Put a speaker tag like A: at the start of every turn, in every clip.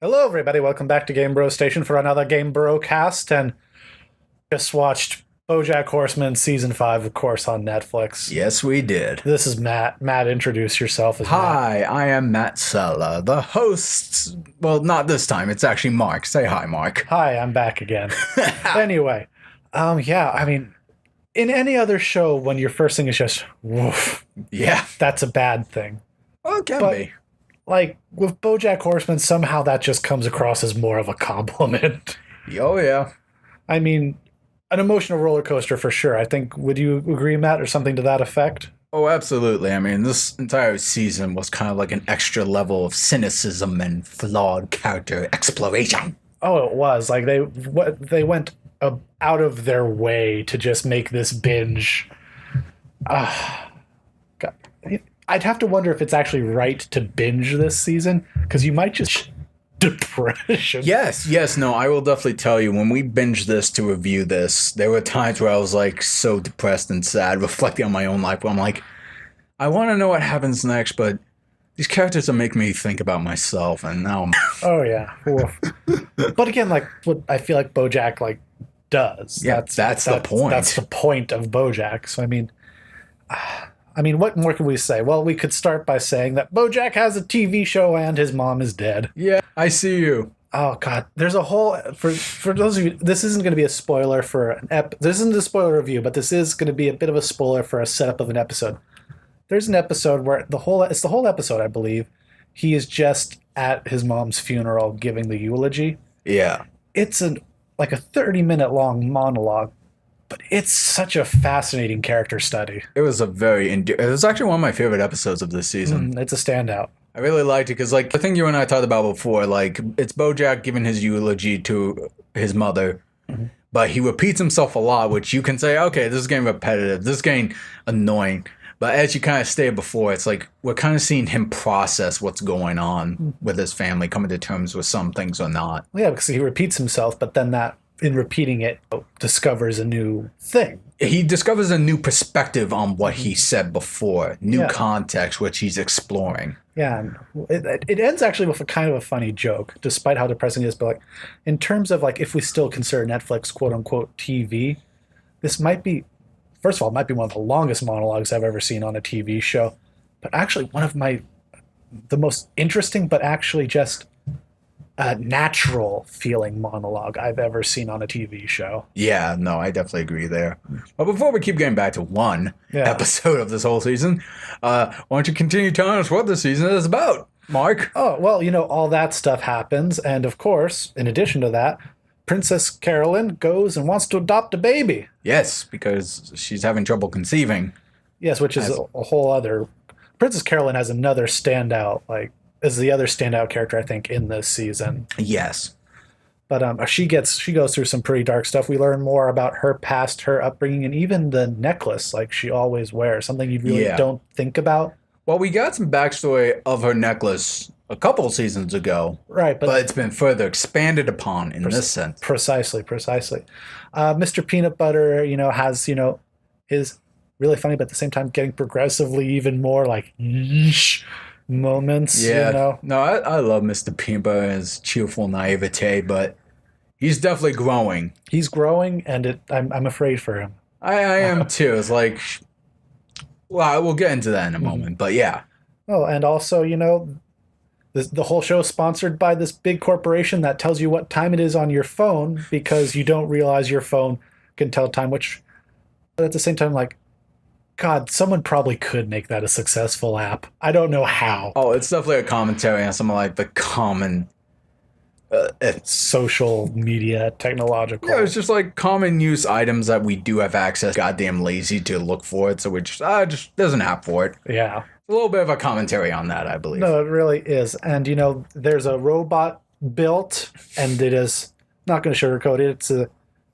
A: Hello, everybody. Welcome back to Game Bro Station for another Game Brocast. And just watched Bojack Horseman Season 5, of course, on Netflix.
B: Yes, we did.
A: This is Matt. Matt, introduce yourself as
B: Hi, I am Matt Sella, the host. Well, not this time. It's actually Mark. Say hi, Mark.
A: Hi, I'm back again. Anyway, in any other show, when your first thing is just, woof,
B: Yeah.
A: that's a bad thing.
B: Well, it can
A: But-
B: be.
A: Like, with Bojack Horseman, somehow that just comes across as more of a compliment.
B: Oh, yeah.
A: I mean, an emotional roller coaster for sure. I think, would you agree, Matt, or something to that effect?
B: Oh, absolutely. I mean, this entire season was kind of like an extra level of cynicism and flawed character exploration.
A: Oh, it was. Like, they went out of their way to just make this binge. God. I'd have to wonder if it's actually right to binge this season, because you might just depression.
B: Yes, no, I will definitely tell you, when we binged this to review this, there were times where I was like so depressed and sad, reflecting on my own life, where I'm like, I want to know what happens next, but these characters are making me think about myself, and now I'm...
A: Oh yeah. Oof. But again, like what I feel like Bojack does.
B: Yeah, that's the point.
A: That's the point of Bojack. So I mean, what more can we say? Well, we could start by saying that Bojack has a TV show and his mom is dead.
B: Yeah, I see you.
A: Oh God, there's a whole for those of you. This isn't going to be a spoiler for an This isn't a spoiler review, but this is going to be a bit of a spoiler for a setup of an episode. There's an episode where it's the whole episode, I believe. He is just at his mom's funeral giving the eulogy.
B: Yeah.
A: It's like a 30-minute long monologue, but it's such a fascinating character study.
B: It was it was actually one of my favorite episodes of this season.
A: It's a standout.
B: I really liked it because, like, the thing you and I talked about before, like, it's Bojack giving his eulogy to his mother, but he repeats himself a lot, which you can say, okay, this is getting repetitive, this is getting annoying. But as you kind of stated before, it's like we're kind of seeing him process what's going on with his family, coming to terms with some things or not.
A: Yeah, because he repeats himself, but then that, in repeating it, discovers a new thing.
B: He discovers a new perspective on what he said before, new
A: Yeah.
B: context, which he's exploring.
A: Yeah, and it ends actually with a kind of a funny joke, despite how depressing it is. But like, in terms of like, if we still consider Netflix "quote unquote" TV, this might be, first of all, it might be one of the longest monologues I've ever seen on a TV show, but actually one of the most interesting, but actually just natural feeling monologue I've ever seen on a TV show.
B: Yeah, no, I definitely agree there. But before we keep getting back to one
A: Yeah.
B: episode of this whole season, why don't you continue telling us what this season is about, Mark?
A: Oh, well, all that stuff happens. And of course, in addition to that, Princess Carolyn goes and wants to adopt a baby.
B: Yes, because she's having trouble conceiving.
A: Yes, which is a whole other... Princess Carolyn has another standout, is the other standout character, I think, in this season.
B: Yes.
A: But she goes through some pretty dark stuff. We learn more about her past, her upbringing, and even the necklace she always wears, something you really don't think about.
B: Well, we got some backstory of her necklace a couple seasons ago.
A: Right,
B: but it's been further expanded upon in this sense.
A: Precisely. Mr. Peanut Butter, has, his really funny, but at the same time getting progressively even more yeesh moments.
B: Yeah. No, I love Mr. Peanut Butter and his cheerful naivete, but he's definitely growing.
A: He's growing, and I'm afraid for him.
B: I am too. It's like, well, we'll get into that in a moment, but yeah.
A: Oh, and also, the whole show is sponsored by this big corporation that tells you what time it is on your phone because you don't realize your phone can tell time, which, but at the same time, God, someone probably could make that a successful app. I don't know how.
B: Oh, it's definitely a commentary on some of the common
A: social media, technological.
B: Yeah, it's just common use items that we do have access. Goddamn lazy to look for it, so we just there's an app for it.
A: Yeah.
B: A little bit of a commentary on that, I believe.
A: No, it really is. And, there's a robot built, and it is not going to sugarcoat it.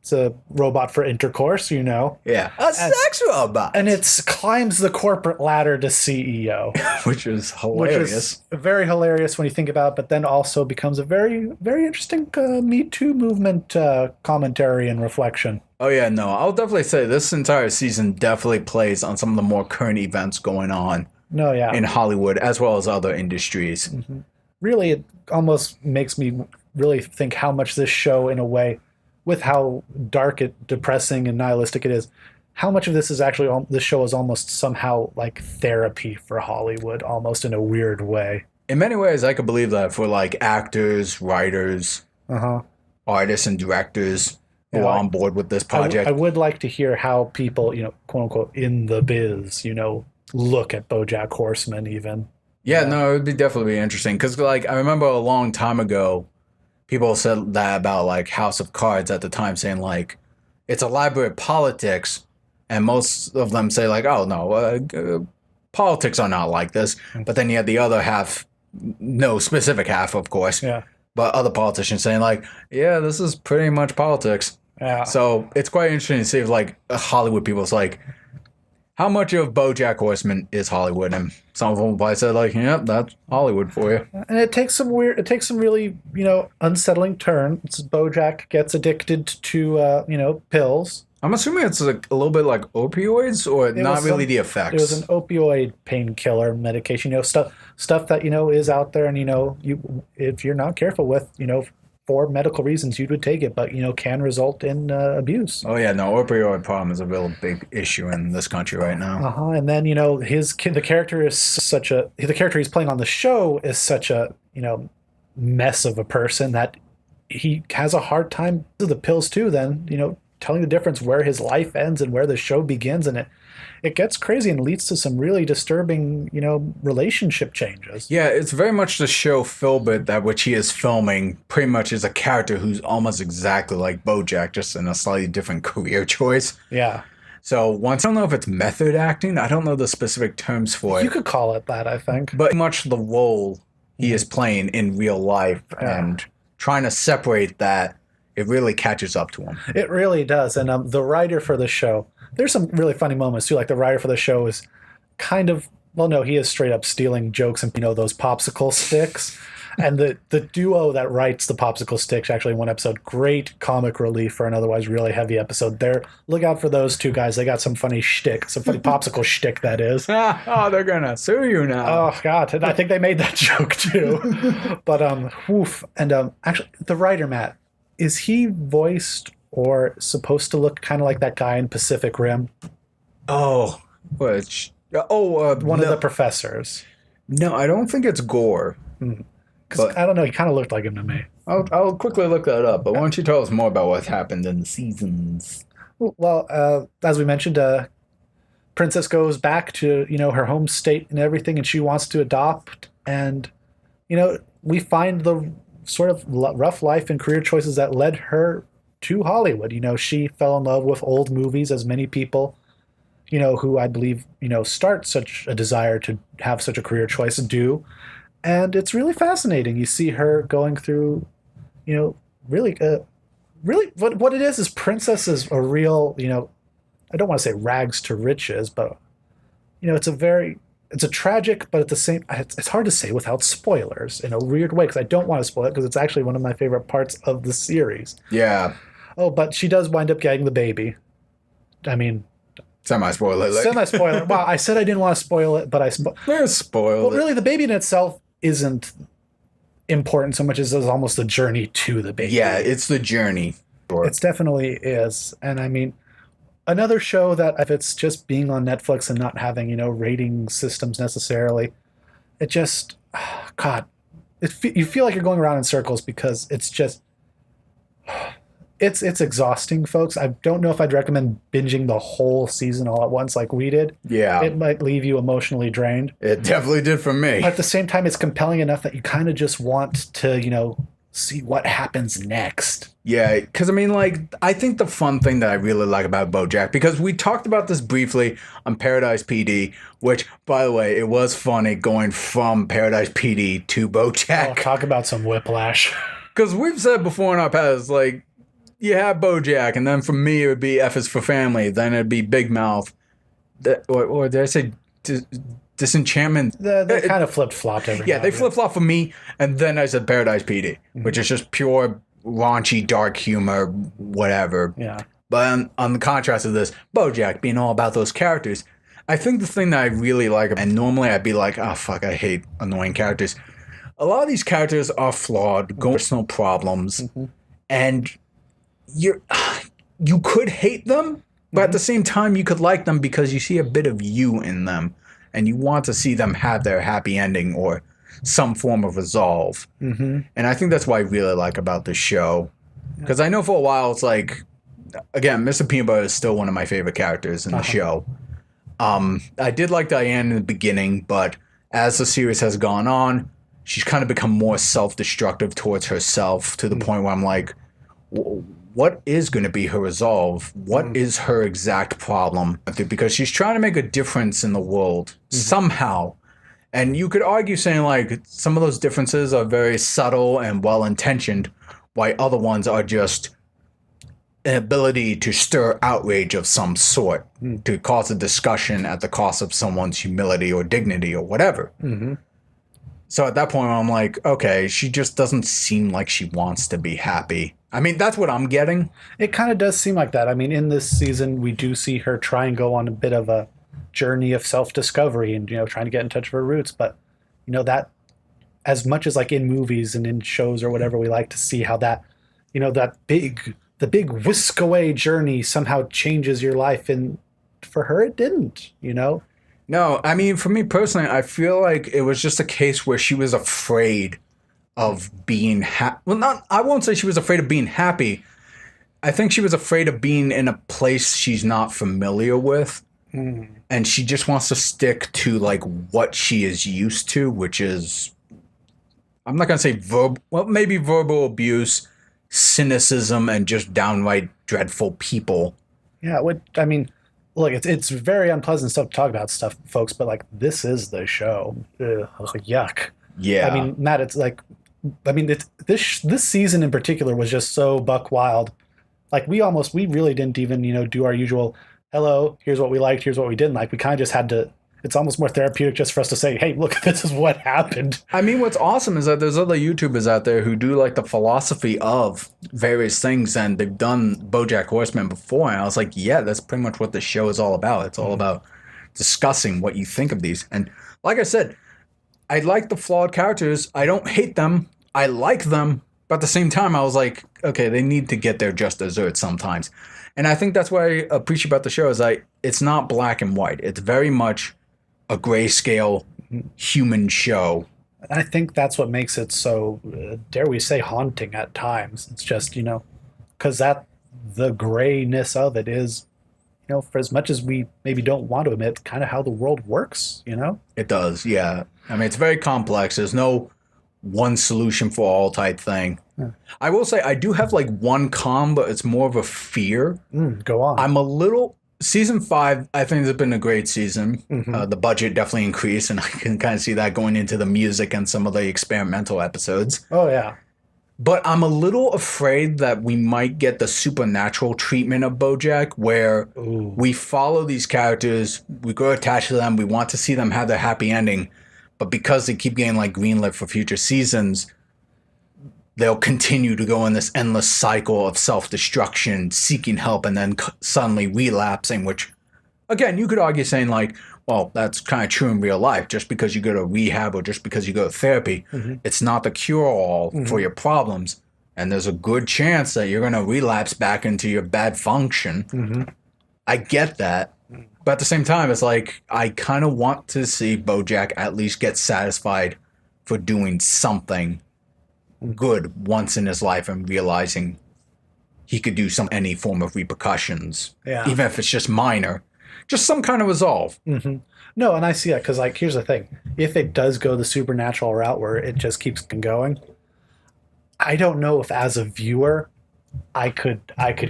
A: It's a robot for intercourse,
B: Yeah. A sex robot.
A: And it climbs the corporate ladder to CEO.
B: Which is hilarious.
A: Which is very hilarious when you think about it, but then also becomes a very, very interesting Me Too movement commentary and reflection.
B: Oh, yeah, no. I'll definitely say this entire season definitely plays on some of the more current events going on
A: No, yeah.
B: in Hollywood as well as other industries.
A: Mm-hmm. really it almost makes me really think how much this show, in a way, with how dark it, depressing, and nihilistic it is, how much of this is actually this show is almost somehow like therapy for Hollywood, almost in a weird way.
B: In many ways, I could believe that for like actors, writers, artists, and directors who are on board with this project.
A: I would like to hear how people, quote unquote, in the biz, look at BoJack Horseman even.
B: Yeah, no, it would be definitely interesting because, like, I remember a long time ago, people said that about like House of Cards at the time, saying like it's a library of politics, and most of them say like, oh no, politics are not like this. But then you had the other half, no specific half, of course.
A: Yeah.
B: But other politicians saying like, yeah, this is pretty much politics.
A: Yeah.
B: So it's quite interesting to see if like Hollywood people's like, how much of BoJack Horseman is Hollywood? And some of them probably said like, yeah, that's Hollywood for you.
A: And it takes some really, unsettling turns. BoJack gets addicted to, pills.
B: I'm assuming it's like a little bit like opioids, or not really the effects.
A: It was an opioid painkiller medication, stuff that is out there, and you if you're not careful with, for medical reasons, you would take it, but can result in abuse.
B: Oh yeah, no, opioid problem is a real big issue in this country right now.
A: And then the character he's playing on the show is such a mess of a person that he has a hard time with the pills too. Then telling the difference where his life ends and where the show begins, and it gets crazy and leads to some really disturbing, relationship changes.
B: Yeah, it's very much the show Philbert that which he is filming pretty much is a character who's almost exactly like BoJack, just in a slightly different career choice.
A: Yeah.
B: So I don't know if it's method acting. I don't know the specific terms for it.
A: You could call it that, I think.
B: But much the role he is playing in real life and trying to separate that, it really catches up to him.
A: It really does. And the writer for the show, there's some really funny moments too. Like the writer for the show is kind of, well, no, he is straight up stealing jokes and those popsicle sticks. And the duo that writes the popsicle sticks, actually in one episode, great comic relief for an otherwise really heavy episode. Look out for those two guys. They got some funny shtick, some funny popsicle shtick, that is.
B: Oh, they're gonna sue you now.
A: Oh God, and I think they made that joke too. But woof. And actually, the writer, Matt, is he voiced or supposed to look kind of like that guy in Pacific Rim?
B: Oh, which? Oh,
A: one of the professors.
B: No, I don't think it's Gore.
A: Because I don't know, he kind of looked like him to me.
B: I'll quickly look that up. But why don't you tell us more about what happened in the seasons?
A: Well, as we mentioned, Princess goes back to her home state and everything, and she wants to adopt. And we find the sort of rough life and career choices that led her to Hollywood. She fell in love with old movies, as many people, who I believe, start such a desire to have such a career choice do. And it's really fascinating. You see her going through, really, what it is Princess is a real, I don't want to say rags to riches, but, it's a tragic, but at the same, it's hard to say without spoilers in a weird way, because I don't want to spoil it, because it's actually one of my favorite parts of the series.
B: Yeah.
A: Oh, but she does wind up getting the baby. I mean,
B: semi-spoiler.
A: Semi-spoiler. Well, I said I didn't want to spoil it, but I
B: spoiled
A: Well, really, the baby in itself isn't important so much as it's almost the journey to the baby.
B: Yeah, it's the journey.
A: Sure. It definitely is. And I mean, another show that if it's just being on Netflix and not having, rating systems necessarily, it just, God, you feel like you're going around in circles, because it's just, it's exhausting, folks. I don't know if I'd recommend binging the whole season all at once like we did.
B: Yeah.
A: It might leave you emotionally drained.
B: It definitely did for me.
A: But at the same time, it's compelling enough that you kind of just want to, see what happens next.
B: Yeah, because I think the fun thing that I really like about BoJack, because we talked about this briefly on Paradise PD, which, by the way, it was funny going from Paradise PD to BoJack.
A: Oh, talk about some whiplash.
B: Because we've said before in our past, you have BoJack, and then for me it would be F is for Family, then it'd be Big Mouth, or did I say Disenchantment?
A: They kind of flip-flopped every
B: Yeah, they flip-flopped for me, and then I said Paradise PD, which is just pure raunchy, dark humor, whatever.
A: Yeah.
B: But on the contrast of this, BoJack being all about those characters, I think the thing that I really like, and normally I'd be like, oh fuck, I hate annoying characters. a lot of these characters are flawed, go personal problems, and you could hate them, but at the same time, you could like them because you see a bit of you in them, and you want to see them have their happy ending or some form of resolve. And I think that's what I really like about this show. Because I know for a while, it's like, again, Mr. Peanut Butter is still one of my favorite characters in the show. I did like Diane in the beginning, but as the series has gone on, she's kind of become more self-destructive towards herself to the point where I'm like, what is going to be her resolve? What is her exact problem? Because she's trying to make a difference in the world somehow. And you could argue saying like some of those differences are very subtle and well-intentioned, while other ones are just an ability to stir outrage of some sort, to cause a discussion at the cost of someone's humility or dignity or whatever. So at that point, I'm like, okay, she just doesn't seem like she wants to be happy. I mean, that's what I'm getting.
A: It kind of does seem like that. I mean, in this season, we do see her try and go on a bit of a journey of self-discovery and, trying to get in touch with her roots. But, that as much as like in movies and in shows or whatever, we like to see how that, the big whisk away journey somehow changes your life. And for her, it didn't,
B: No, I mean, for me personally, I feel like it was just a case where she was afraid of being happy. Well, I won't say she was afraid of being happy. I think she was afraid of being in a place she's not familiar with. And she just wants to stick to like what she is used to, which is, I'm not going to say maybe verbal abuse, cynicism, and just downright dreadful people.
A: Yeah, I mean, look, it's very unpleasant stuff to talk about stuff, folks, but like this is the show. Ugh, yuck.
B: Yeah.
A: I mean, Matt, it's like, this season in particular was just so buck wild. Like we really didn't even, do our usual, hello, here's what we liked, here's what we didn't like. We kind of just had to, it's almost more therapeutic just for us to say, hey, look, this is what happened.
B: I mean, what's awesome is that there's other YouTubers out there who do like the philosophy of various things, and they've done Bojack Horseman before, and I was like, yeah, that's pretty much what the show is all about. It's all about discussing what you think of these. And like I said, I like the flawed characters. I don't hate them. I like them. But at the same time, I was like, okay, they need to get their just desserts sometimes. And I think that's what I appreciate about the show is it's not black and white. It's very much a grayscale human show.
A: I think that's what makes it so, dare we say, haunting at times. It's just, because the grayness of it is, for as much as we maybe don't want to admit, kind of how the world works,
B: It does, yeah. I mean, it's very complex. There's no one solution for all type thing. Yeah. I will say I do have like one con, but it's more of a fear.
A: Go on.
B: I'm a little... Season 5, I think has been a great season. The budget definitely increased, and I can kind of see that going into the music and some of the experimental episodes.
A: Oh, yeah.
B: But I'm a little afraid that we might get the supernatural treatment of Bojack, where we follow these characters, we grow attached to them, we want to see them have their happy ending, but because they keep getting like greenlit for future seasons, they'll continue to go in this endless cycle of self-destruction, seeking help, and then suddenly relapsing, which, again, you could argue saying like, well, that's kind of true in real life. Just because you go to rehab or just because you go to therapy, it's not the cure-all for your problems. And there's a good chance that you're going to relapse back into your bad function. I get that. But at the same time, it's like, I kind of want to see Bojack at least get satisfied for doing something good once in his life and realizing he could do any form of repercussions, even if it's just minor, just some kind of resolve.
A: No, and I see that because, like, here's the thing: if it does go the supernatural route where it just keeps going, I don't know if as a viewer I could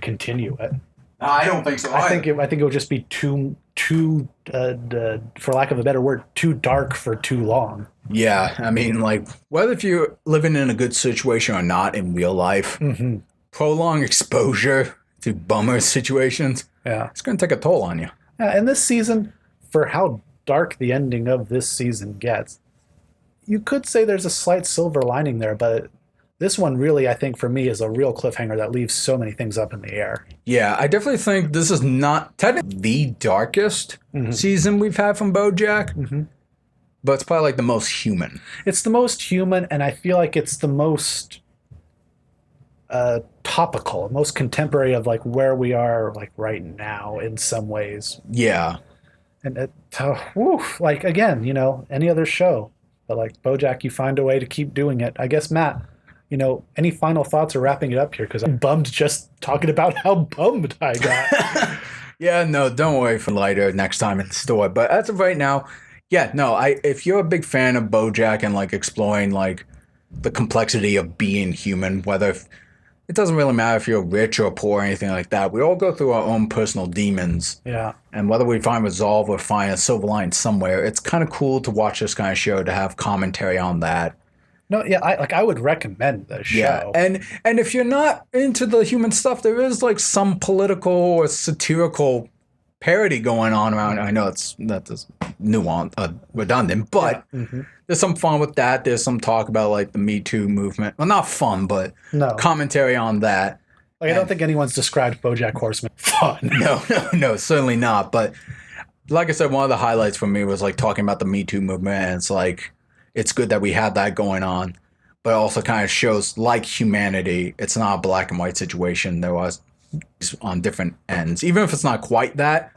A: continue it.
B: I don't think so.
A: I think it would just be too for lack of a better word, too dark for too long.
B: Yeah, I mean, like, whether if you're living in a good situation or not in real life, prolonged exposure to bummer situations, it's going to take a toll on you.
A: Yeah, and this season, for how dark the ending of this season gets, you could say there's a slight silver lining there, but this one really, I think, for me, is a real cliffhanger that leaves so many things up in the air.
B: Yeah, I definitely think this is not technically the darkest season we've had from Bojack. but it's probably like the most human.
A: It's the most human, and I feel like it's the most topical, most contemporary of like where we are like right now in some ways.
B: Yeah.
A: And like again, any other show, but like BoJack, you find a way to keep doing it. I guess Matt, any final thoughts or wrapping it up here? Because I'm bummed just talking about how bummed I got.
B: Yeah, no, don't worry for lighter next time in the store. But as of right now, yeah, no, if you're a big fan of BoJack and like exploring like the complexity of being human, it doesn't really matter if you're rich or poor or anything like that. We all go through our own personal demons.
A: Yeah.
B: And whether we find resolve or find a silver line somewhere, it's kind of cool to watch this kind of show, to have commentary on that.
A: No, yeah, I would recommend the show.
B: Yeah, and if you're not into the human stuff, there is like some political or satirical parody going on around. I know that's nuanced, redundant, but there's some fun with that. There's some talk about like the Me Too movement. Well, not fun, but commentary on that.
A: Like, I don't think anyone's described Bojack Horseman fun.
B: No, certainly not. But like I said, one of the highlights for me was like talking about the Me Too movement, and it's like, it's good that we had that going on, but it also kind of shows like humanity. It's not a black and white situation. There was on different ends. Even if it's not quite that,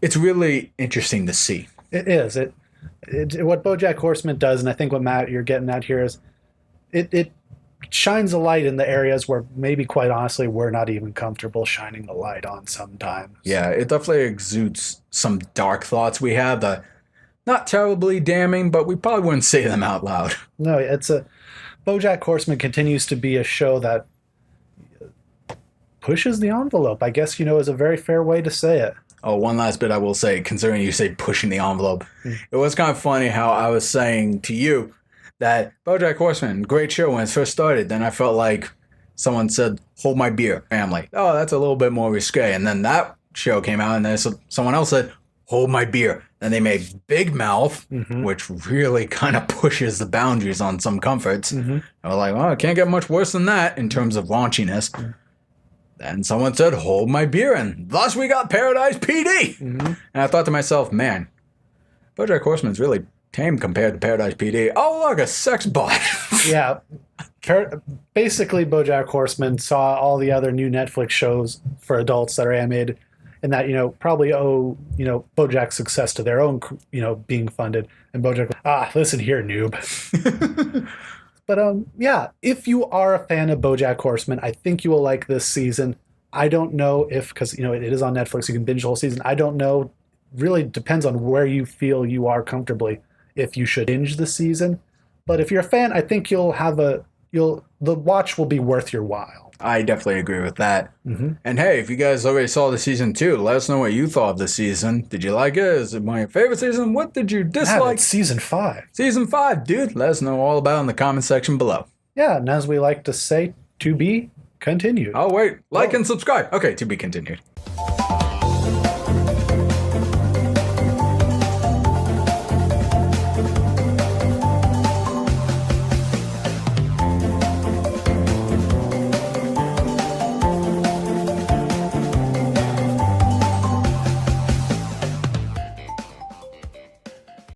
B: it's really interesting to see.
A: It is. What Bojack Horseman does, and I think what Matt you're getting at here is it shines a light in the areas where maybe quite honestly we're not even comfortable shining the light on sometimes.
B: Yeah, it definitely exudes some dark thoughts we have that not terribly damning, but we probably wouldn't say them out loud.
A: No, Bojack Horseman continues to be a show that pushes the envelope, I guess, is a very fair way to say it.
B: Oh, one last bit I will say, considering you say pushing the envelope. It was kind of funny how I was saying to you that Bojack Horseman, great show when it first started. Then I felt like someone said, hold my beer, family. Oh, that's a little bit more risque. And then that show came out, and then someone else said, hold my beer. And they made Big Mouth, which really kind of pushes the boundaries on some comforts. I was like, well, it can't get much worse than that in terms of raunchiness. Then someone said, hold my beer, and thus we got Paradise PD. And I thought to myself, man, Bojack Horseman's really tame compared to Paradise PD. Oh, look, a sex bot.
A: Yeah. Basically, Bojack Horseman saw all the other new Netflix shows for adults that are animated, and that, probably owe, Bojack's success to their own, being funded. And Bojack, listen here, noob. But yeah, if you are a fan of Bojack Horseman, I think you will like this season. I don't know if, because, it is on Netflix, you can binge the whole season. I don't know. Really depends on where you feel you are comfortably, if you should binge the season. But if you're a fan, I think the watch will be worth your while.
B: I definitely agree with that. And hey, if you guys already saw the season 2, let us know what you thought of the season. Did you like it? Is it my favorite season? What did you dislike?
A: It's season 5.
B: Season 5, dude. Let us know all about it in the comment section below.
A: Yeah, and as we like to say, to be continued.
B: Oh, wait. Like and subscribe. Okay, to be continued.